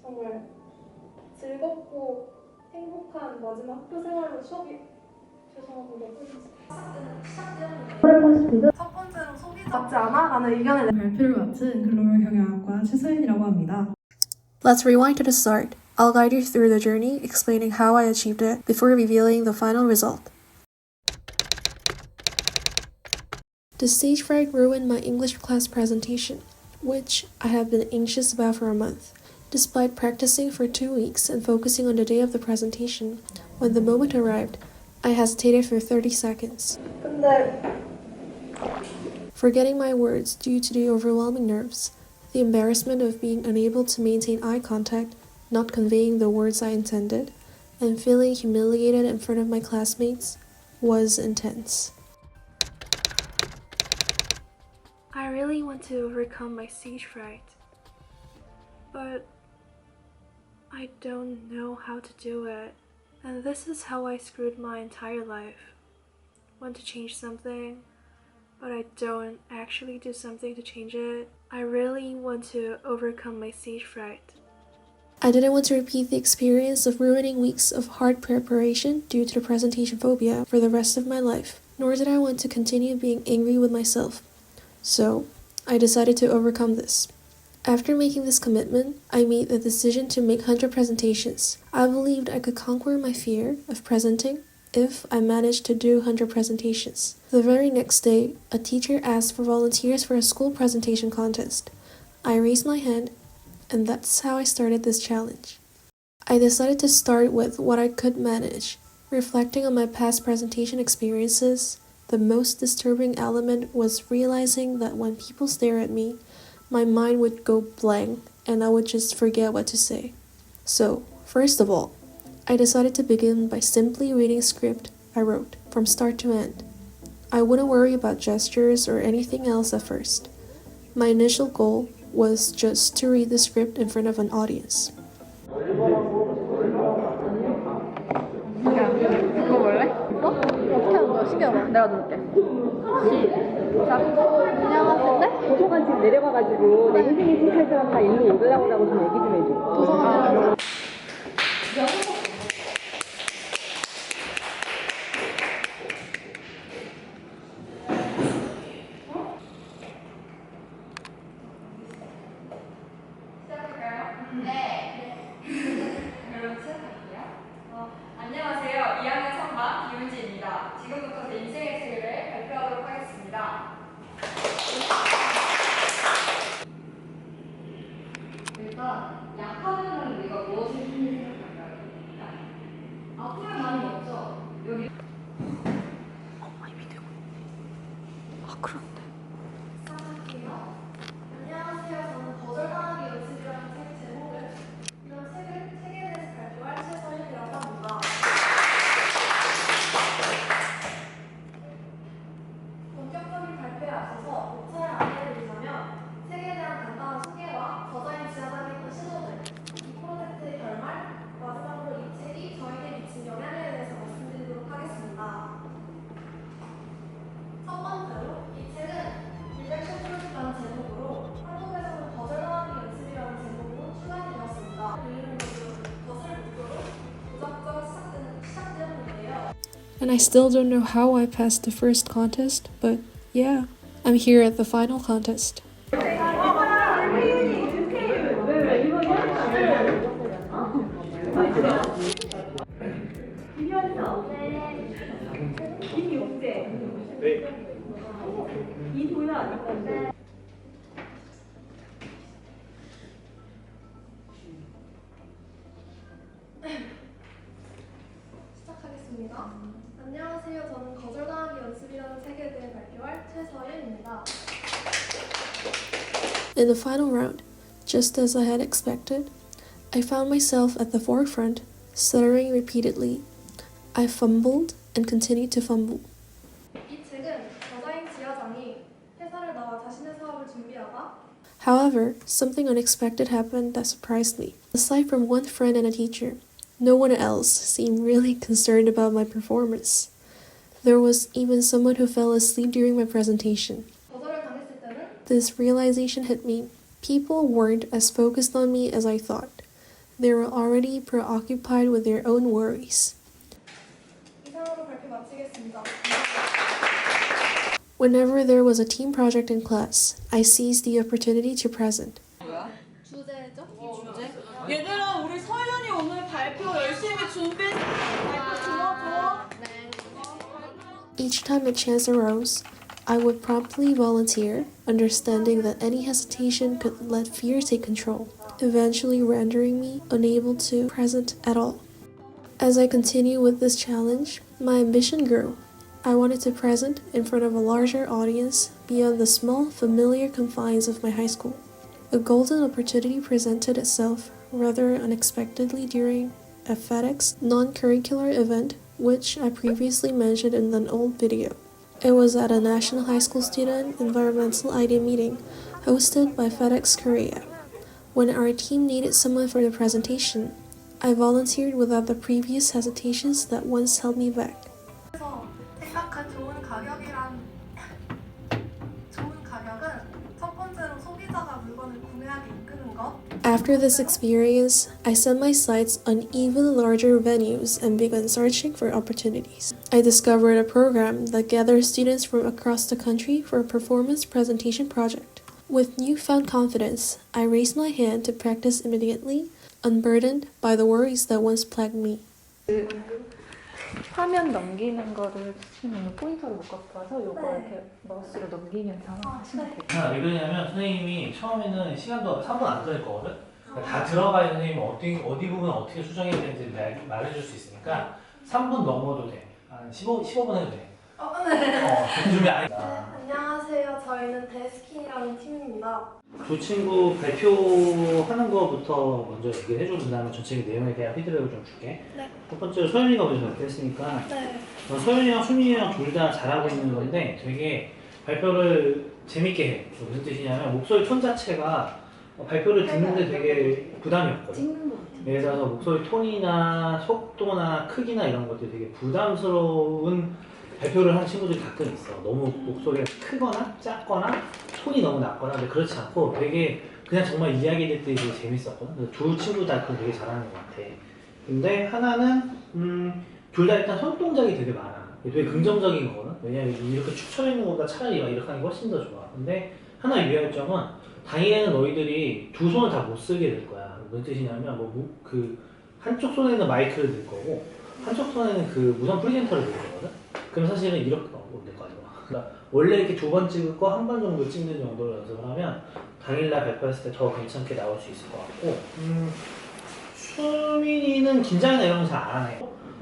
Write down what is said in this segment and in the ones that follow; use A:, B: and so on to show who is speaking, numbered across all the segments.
A: 정말 즐겁고 행복한 마지막 학교 생활로 수업이 죄송합니다. 첫 번째로 소비자 맞지 않아? 라는 의견을
B: 발표를 맡은 글로벌 경영학과 최서연이라고 합니다.
C: Let's rewind to the start. I'll guide you through the journey, explaining how I achieved it before revealing the final result. The stage fright ruined my English class presentation, which I have been anxious about for a month. Despite practicing for 2 weeks and focusing on the day of the presentation, when the moment arrived, I hesitated for 30 seconds. Forgetting my words due to the overwhelming nerves, the embarrassment of being unable to maintain eye contact, not conveying the words I intended, and feeling humiliated in front of my classmates was intense. I really want to overcome my stage fright, but I don't know how to do it, and this is how I screwed my entire life. Want to change something, but I don't actually do something to change it. I really want to overcome my stage fright. I didn't want to repeat the experience of ruining weeks of hard preparation due to the presentation phobia for the rest of my life, nor did I want to continue being angry with myself. So, I decided to overcome this. After making this commitment, I made the decision to make 100 presentations. I believed I could conquer my fear of presenting if I managed to do 100 presentations. The very next day, a teacher asked for volunteers for a school presentation contest. I raised my hand, and that's how I started this challenge. I decided to start with what I could manage. Reflecting on my past presentation experiences, the most disturbing element was realizing that when people stare at me, my mind would go blank and I would just forget what to say. So, first of all, I decided to begin by simply reading a script I wrote from start to end. I wouldn't worry about gestures or anything else at first. My initial goal was just to read the script in front of an audience.
D: 이거 볼래? 어떻게 하는 거야? 신기하다. 내가 누를게. 시작. 안녕하세요.
E: 도서관 지금 내려가가지고 내 인생이 시작할 사람 다 일로 오려고 좀 얘기 좀 해줘.
D: 도서관 내려가서.
F: 안녕하세요. 2학년 3반 이윤지입니다. 지금부터 제 인생의 책을 발표하도록 하겠습니다. 일단 약하면 우리가 무엇을 생각할까요? 아프면 많이 먹죠. 여기
C: 그런데.
A: 시작할게요. 안녕하세요. 저는 거절당하기 연습이라는 책 제목을 이런 책에 대해서 발표할 최서연이라고 합니다. 본격적인 발표에 앞서서 목차를 안내해드리자면 책에 대한 간단한 소개와 저자인 지향하게 했던 시도들, 이 프로젝트의 결말, 마지막으로 이 책이 저에게 미친 영향에 대해서 말씀드리도록 하겠습니다. 첫 번째로 이 책은 리젝션 프로젝트라는 제목으로 한국에서는 거절당하기 연습이라는 제목으로 출간이 되었습니다. 그 이름은 거절 목표로 무작정 시작되었는데요.
C: And I still don't know how I passed the first contest, but yeah, I'm here at the final contest.
A: 시작하겠습니다. 안녕하세요. 저는 거절당하기 연습이라는 책에 대해 발표할 최서연입니다.
C: In the final round, just as I had expected, I found myself at the forefront, stuttering repeatedly. I fumbled and continued to fumble.
A: 이 책은 저자인 지여장이 회사를 나와 자신의 사업을 준비하다
C: However, something unexpected happened that surprised me. Aside from one friend and a teacher, no one else seemed really concerned about my performance. There was even someone who fell asleep during my presentation.
A: 거절을 당했을 때는
C: This realization hit me. People weren't as focused on me as I thought. They were already preoccupied with their own worries.
A: 이상으로 발표 마치겠습니다.
C: Whenever there was a team project in class, I seized the opportunity to present.
A: 주제죠?
G: 얘들아 우리 서연이 오늘 발표 열심히 준비했어. 발표 좋아.
C: Each time a chance arose, I would promptly volunteer, understanding that any hesitation could let fear take control, eventually rendering me unable to present at all. As I continued with this challenge, my ambition grew. I wanted to present in front of a larger audience beyond the small, familiar confines of my high school. A golden opportunity presented itself rather unexpectedly during a FedEx non-curricular event which I previously mentioned in an old video. It was at a National High School Student Environmental Idea meeting hosted by FedEx Korea. When our team needed someone for the presentation, I volunteered without the previous hesitations that once held me back.
A: 그래서 생각한 좋은 가격은 첫 번째로 소비자가 물건을 구매하게 이끄는 것.
C: After this experience, I set my sights on even larger venues and began searching for opportunities. I discovered a program that gathers students from across the country for a performance presentation project. With newfound confidence, I raised my hand to practice immediately, unburdened by the worries that once plagued me.
D: 화면 넘기는 거를 치면 포인터를 못 갖고 와서 요거 이렇게 마우스로 넘기면서 하시면 돼요.
H: 왜 그러냐면 선생님이 처음에는 시간도 3분 안 끊을 거거든? 그러니까 다 들어가야 선생님이 어디 부분 어떻게 수정해야 되는지 말해줄 수 있으니까 3분 넘어도 돼. 한 15분 해도 돼. 그 준비 안 해.
A: 안녕하세요. 저희는 데스킨이라는 팀입니다.
H: 두 친구 발표하는 거부터 먼저 얘기를 해주고 그 다음에 전체 내용에 대한 피드백을 좀 줄게.
A: 네.
H: 첫 번째로 서윤이가 먼저 발표했으니까
A: 네.
H: 서윤이랑 수민이랑 둘 다 잘하고 있는 건데 되게 발표를 재밌게 해. 무슨 뜻이냐면 목소리 톤 자체가 발표를 듣는데 되게 부담이 없거든. 예를 들어서 목소리 톤이나 속도나 크기나 이런 것들이 되게 부담스러운 발표를 하는 친구들이 가끔 있어. 너무 목소리가 크거나 작거나 톤이 너무 낮거나 근데 그렇지 않고 되게 그냥 정말 이야기 듣기 되게 재밌었거든. 두 친구 다 그걸 되게 잘하는 것 같아. 근데 하나는 둘 다 일단 손동작이 되게 많아. 되게 긍정적인 거거든. 왜냐면 이렇게 축 처있는 것보다 차라리 이렇게 하는 게 훨씬 더 좋아. 근데 하나의 유의점은 당일에는 너희들이 두 손을 다 못 쓰게 될 거야. 무슨 뜻이냐면 그 한쪽 손에는 마이크를 들 거고 한쪽 손에는 그 무선 프리젠터를 들 거거든. 그럼 사실은 이렇게 될 거 아니야. 그러니까 원래 이렇게 두 번 찍을 거 한 번 정도 찍는 정도로 연습을 하면 당일날 발표했을 때 더 괜찮게 나올 수 있을 것 같고 수민이는 긴장이나 이런 거 잘 안 해.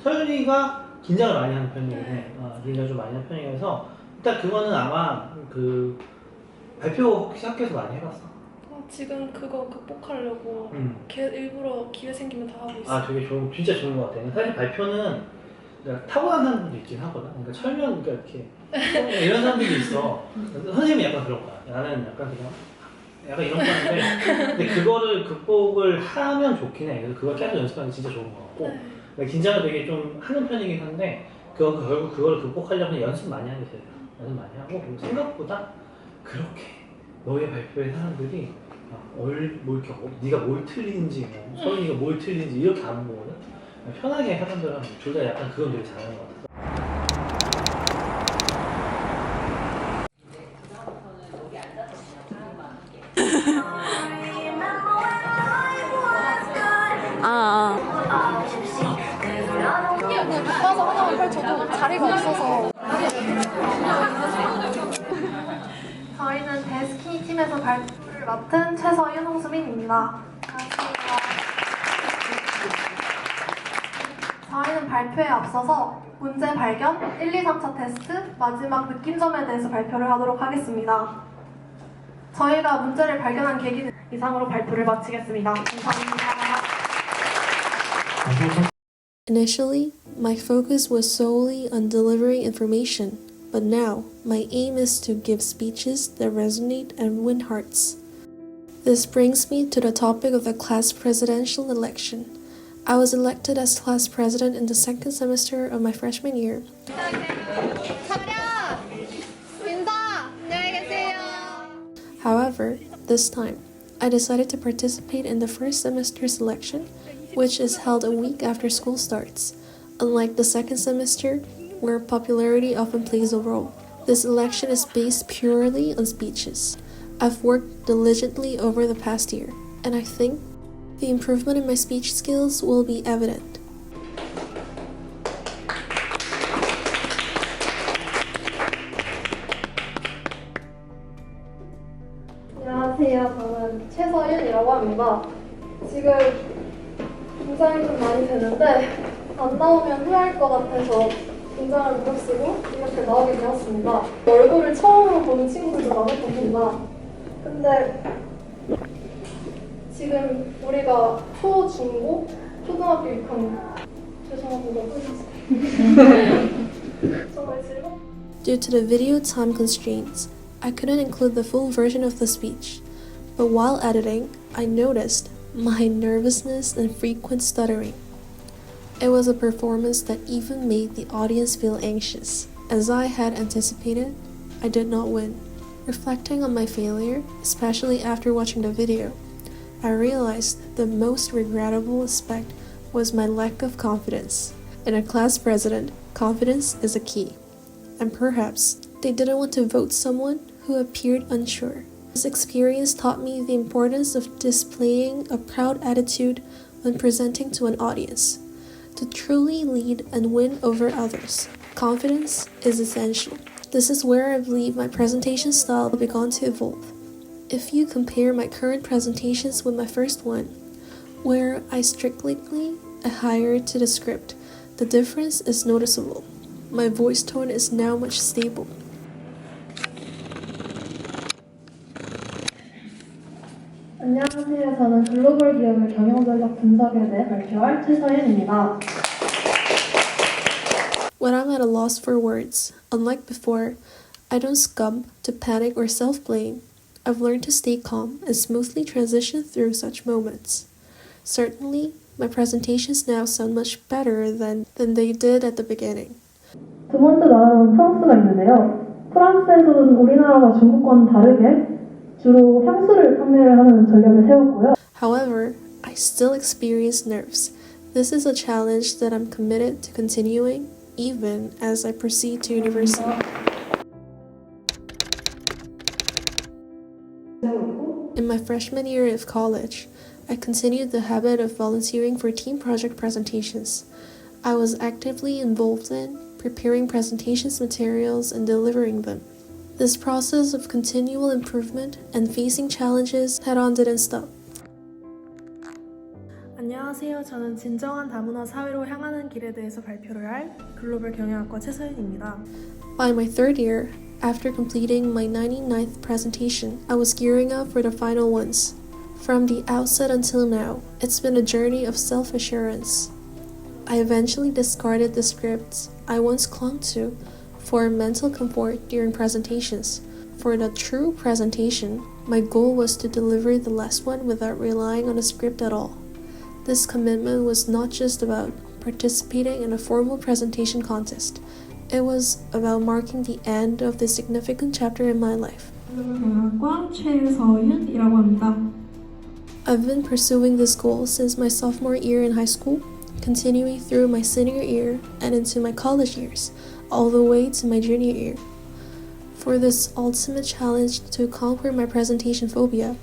H: 서윤이가 긴장을 많이 하는 편이긴 해. 긴장을 좀 많이 하는 편이라서 일단 그거는 아마 그 발표 혹시 학교에서 많이 해봤어?
I: 지금 그거 극복하려고 일부러 기회 생기면 다 하고 있어요.
H: 되게 진짜 좋은 것 같아. 사실 발표는 타고난 사람들도 있긴 하거든. 그러니까 철면 이렇게 이런 사람들도 있어. 선생님이 약간 그런 거야. 나는 약간 그냥 약간 이런 건데 근데 그거를 극복을 하면 좋긴 해. 그래서 그걸 계속 연습하는 게 진짜 좋은 것 같고 그러니까 긴장을 되게 좀 하는 편이긴 한데 결국 그걸 극복하려면 연습 많이 하게 돼요. 연습 많이 하고 그리고 생각보다 그렇게 너의 발표의 사람들이 네가 뭘 틀리는지 서윤이가 뭘 틀리는지 이렇게 안 보거든. 편하게 사람들은 둘 다 약간 그건 되게 잘하는 것 같아.
D: 바빠서 하나만 펼쳐도 자리가 없어서.
A: 저희는 데스키니 팀에서 발표를 맡은 최서윤, 홍수민입니다. 안녕하세요. 저희는 발표에 앞서서 문제 발견, 1, 2, 3차 테스트, 마지막 느낀점에 대해서 발표를 하도록 하겠습니다. 저희가 문제를 발견한 계기는 이상으로 발표를 마치겠습니다. 감사합니다.
C: Initially, my focus was solely on delivering information, but now my aim is to give speeches that resonate and win hearts. This brings me to the topic of the class presidential election. I was elected as class president in the second semester of my freshman year. However, this time, I decided to participate in the first semester selection, which is held a week after school starts. Unlike the second semester, where popularity often plays a role, this election is based purely on speeches. I've worked diligently over the past year, and I think the improvement in my speech skills will be evident.
A: 안녕하세요. 저는 최서윤이라고 합니다. 지금 긴장이 좀 많이 되는데 안 나오면 후회할 것 같아서 긴장을 무릅쓰고 이렇게 나오게 되었습니다. 얼굴을 처음으로 보는 친구들도 많을 겁니다. 근데 지금 우리가 초, 중고, 초등학교 6학년 죄송합니다. 정말 즐겁.
C: Due to the video time constraints, I couldn't include the full version of the speech, but while editing, I noticed my nervousness and frequent stuttering. It was a performance that even made the audience feel anxious. As I had anticipated, I did not win. Reflecting on my failure, especially after watching the video, I realized the most regrettable aspect was my lack of confidence. In a class president, confidence is a key. And perhaps they didn't want to vote someone who appeared unsure. This experience taught me the importance of displaying a proud attitude when presenting to an audience. To truly lead and win over others, confidence is essential. This is where I believe my presentation style began to evolve. If you compare my current presentations with my first one, where I strictly adhere to the script, the difference is noticeable. My voice tone is now much stable.
A: 안녕하세요. 저는 글로벌 기업의 경영전략 분석에 대해 발표할 최서윤입니다.
C: When I'm at a loss for words, unlike before, I don't succumb to panic or self-blame. I've learned to stay calm and smoothly transition through such moments. Certainly, my presentations now sound much better than they did at the beginning.
A: 두 번째 나라는 프랑스가 있는데요. 프랑스에서는 우리나라와 중국과는 다르게 주로 향수를 판매를 하는 전략을 세웠고요.
C: However, I still experience nerves. This is a challenge that I'm committed to continuing even as I proceed to university. In my freshman year of college, I continued the habit of volunteering for team project presentations. I was actively involved in preparing presentations materials and delivering them. This process of continual improvement and facing challenges head-on didn't stop.
B: 안녕하세요. 저는 진정한 다문화 사회로 향하는 길에 대해서 발표를 할 글로벌 경영학과 최서윤입니다.
C: By my third year, after completing my 99th presentation, I was gearing up for the final ones. From the outset until now, it's been a journey of self-assurance. I eventually discarded the scripts I once clung to for mental comfort during presentations. For the true presentation, my goal was to deliver the last one without relying on a script at all. This commitment was not just about participating in a formal presentation contest. It was about marking the end of this significant chapter in my life.
B: 경영학과 최서윤이라고 합니다.
C: I've been pursuing this goal since my sophomore year in high school, continuing through my senior year and into my college years, all the way to my junior year. For this ultimate challenge to conquer my presentation phobia,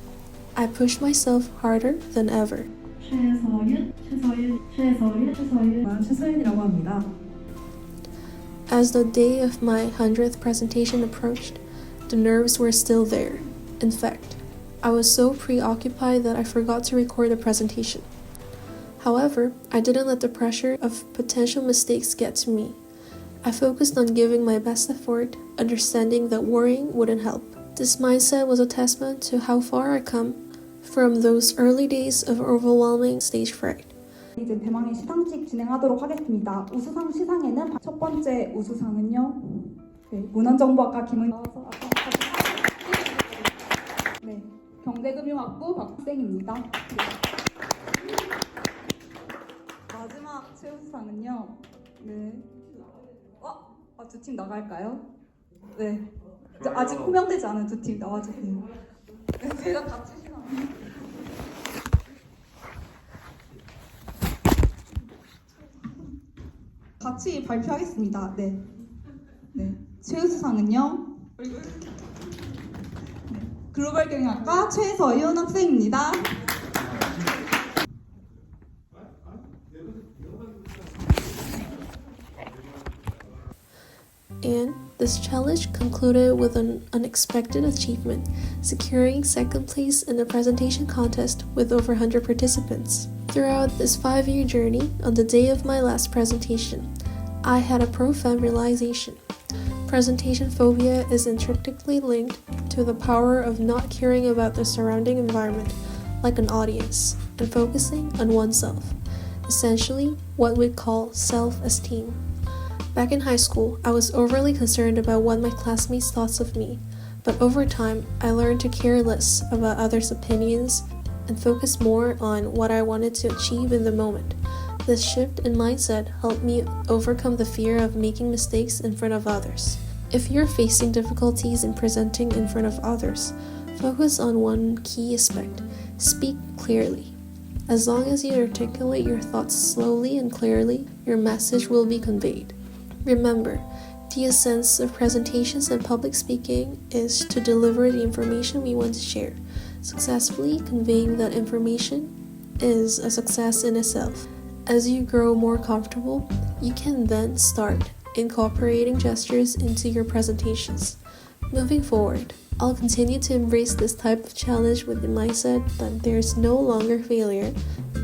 C: I pushed myself harder than ever.
B: 최서윤이라고 합니다.
C: As the day of my 100th presentation approached, the nerves were still there. In fact, I was so preoccupied that I forgot to record the presentation. However, I didn't let the pressure of potential mistakes get to me. I focused on giving my best effort, understanding that worrying wouldn't help. This mindset was a testament to how far I come from those early days of overwhelming stage fright.
J: 이제 대망의 시상식 진행하도록 하겠습니다. 우수상 시상에는 첫 번째 우수상은요. 문헌정보학과 김은서 네, 경제금융학부 박학생입니다. 마지막 최우수상은요. 네. 두 팀 나갈까요? 네. 아직 호명되지 않은 두 팀 나와주세요. 제가 같이 시상. 같이 발표하겠습니다. 네. 최우수상은요. 네. 글로벌 경영학과 최서윤 학생입니다.
C: And this challenge concluded with an unexpected achievement, securing second place in the presentation contest with over 100 participants. Throughout this 5-year journey, on the day of my last presentation, I had a profound realization. Presentation phobia is intricately linked to the power of not caring about the surrounding environment like an audience and focusing on oneself, essentially what we call self-esteem. Back in high school, I was overly concerned about what my classmates thought of me, but over time, I learned to care less about others' opinions and focus more on what I wanted to achieve in the moment. This shift in mindset helped me overcome the fear of making mistakes in front of others. If you're facing difficulties in presenting in front of others, focus on one key aspect: speak clearly. As long as you articulate your thoughts slowly and clearly, your message will be conveyed. Remember, the essence of presentations and public speaking is to deliver the information we want to share. Successfully conveying that information is a success in itself. As you grow more comfortable, you can then start incorporating gestures into your presentations. Moving forward, I'll continue to embrace this type of challenge with the mindset that there's no longer failure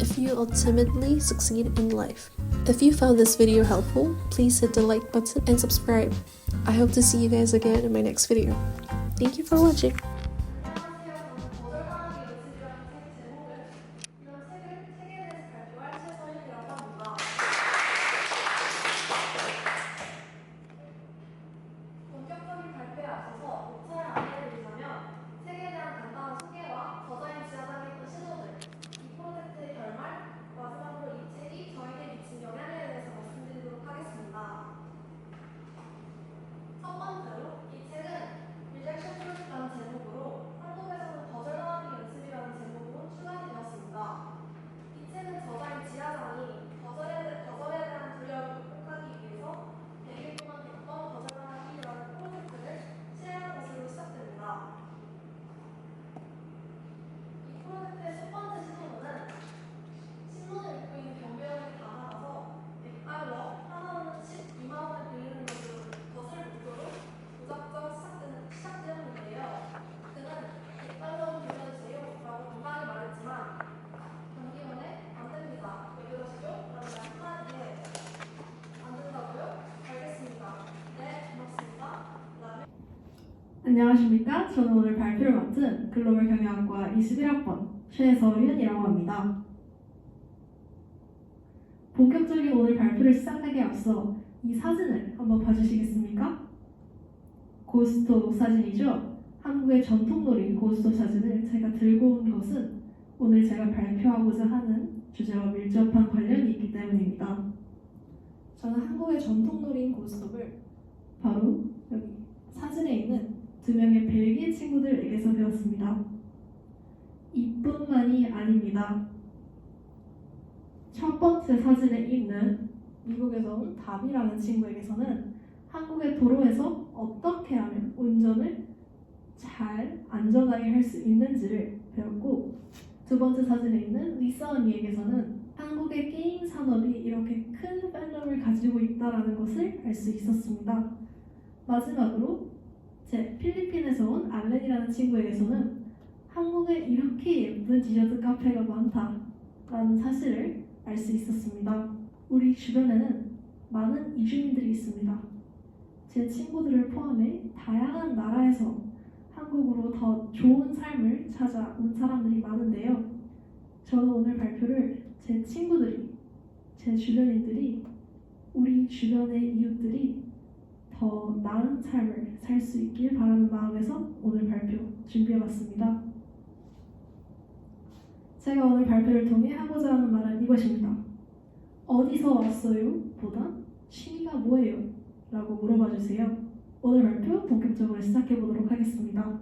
C: if you ultimately succeed in life. If you found this video helpful, please hit the like button and subscribe. I hope to see you guys again in my next video. Thank you for watching.
A: 본격적인 발표에 앞서서 목차를 안내해드리자면 책에 대한 간단한 소개와 저자인 지하자기 했던 시도들, 이 프로젝트의 결말, 마지막으로 이 책이 저에게 미친 영향에 대해서 말씀드리도록 하겠습니다. 첫 번째로 이 책은 리젝션 프로젝트라는 제목으로 한국에서는 거절당하기 연습이라는 제목으로 출간이 되었습니다. 이 책은 저자인 지하장이 거절에 대한 두려움을 극복하기 위해서 100일 동안 100번 거절당하기라는 프로젝트를 실행한 것으로 시작됩니다. 이 프로젝트의 첫 번째 시도는 신문을 읽고 있는 경비원에게 다가가서 100달러, 하나로는 12만 원을 빌리는 것을 목표로 무작정 시작되었는데요. 그는 100달러 빌려주세요 라고 당당히 말했지만 경비원에 안 됩니다. 왜 그러시죠? 라는 말 한마디에 안 된다고요? 알겠습니다. 네, 고맙습니다. 라며
B: 안녕하십니까? 저는 오늘 발표를 맡은 글로벌 경영학과 21학번 최서윤이라고 합니다. 본격적인 오늘 발표를 시작하기에 앞서 이 사진을 한번 봐주시겠습니까? 고스톱 사진이죠? 한국의 전통놀이 고스톱 사진을 제가 들고 온 것은 오늘 제가 발표하고자 하는 주제와 밀접한 관련이 있기 때문입니다. 저는 한국의 전통놀이인 고스톱을 바로 여기 사진에 있는 2명의 벨기에 친구들에게서 배웠습니다. 이뿐만이 아닙니다. 첫 번째 사진에 있는 미국에서 온 다비라는 친구에게서는 한국의 도로에서 어떻게 하면 운전을 잘 안전하게 할 수 있는지를 배웠고, 두 번째 사진에 있는 리사 언니에게서는 한국의 게임 산업이 이렇게 큰 팬덤을 가지고 있다는 것을 알 수 있었습니다. 마지막으로 제 필리핀에서 온 알렌이라는 친구에게서는 한국에 이렇게 예쁜 디저트 카페가 많다라는 사실을 알 수 있었습니다. 우리 주변에는 많은 이주민들이 있습니다. 제 친구들을 포함해 다양한 나라에서 한국으로 더 좋은 삶을 찾아온 사람들이 많은데요. 저는 오늘 발표를 제 친구들이, 제 주변인들이, 우리 주변의 이웃들이 더 나은 삶을 살 수 있길 바라는 마음에서 오늘 발표 준비해봤습니다. 제가 오늘 발표를 통해 하고자 하는 말은 이것입니다. 어디서 왔어요? 보다 취미가 뭐예요? 라고 물어봐 주세요. 오늘 발표 본격적으로 시작해 보도록 하겠습니다.